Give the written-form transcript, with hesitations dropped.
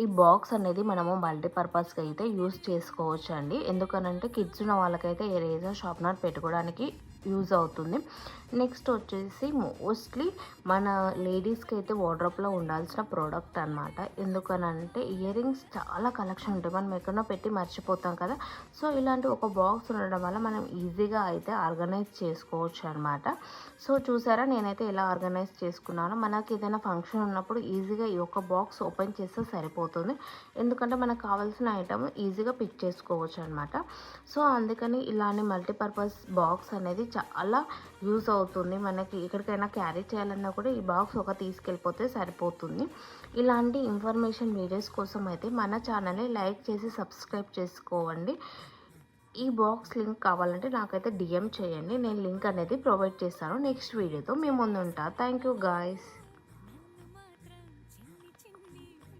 ఈ బాక్స్ అనేది మనము మల్టీపర్పస్గా అయితే యూస్ చేసుకోవచ్చు అండి. ఎందుకనంటే కిడ్స్ ఉన్న వాళ్ళకైతే ఎరేజర్ షార్ప్నర్ పెట్టుకోవడానికి యూజ్ అవుతుంది. నెక్స్ట్ వచ్చేసి మోస్ట్లీ మన లేడీస్కి అయితే వార్డ్రోబ్లో ఉండాల్సిన ప్రోడక్ట్ అనమాట. ఎందుకనంటే ఇయర్ రింగ్స్ చాలా కలెక్షన్ ఉంటాయి, మనం ఎక్కడో పెట్టి మర్చిపోతాం కదా. సో ఇలాంటి ఒక బాక్స్ ఉండడం వల్ల మనం ఈజీగా అయితే ఆర్గనైజ్ చేసుకోవచ్చు అనమాట. సో చూసారా, నేనైతే ఎలా ఆర్గనైజ్ చేసుకున్నానో. మనకి ఏదైనా ఫంక్షన్ ఉన్నప్పుడు ఈజీగా ఈ ఒక బాక్స్ ఓపెన్ చేస్తే సరిపోతుంది. ఎందుకంటే మనకు కావాల్సిన ఐటమ్ ఈజీగా పిక్ చేసుకోవచ్చు అనమాట. సో అందుకని ఇలాంటి మల్టీపర్పస్ బాక్స్ అనేది చాలా యూజ్ అవుతుంది. మనకి ఎక్కడికైనా క్యారీ చేయాలన్నా కూడా ఈ బాక్స్ ఒక తీసుకెళ్ళిపోతే సరిపోతుంది. ఇలాంటి ఇన్ఫర్మేషన్ వీడియోస్ కోసం అయితే మన ఛానల్ని లైక్ చేసి సబ్స్క్రైబ్ చేసుకోండి. ఈ బాక్స్ లింక్ కావాలంటే నాకైతే డిఎం చేయండి, నేను లింక్ అనేది ప్రొవైడ్ చేస్తాను. నెక్స్ట్ వీడియోతో మీ ముందు ఉంటా. Thank you guys.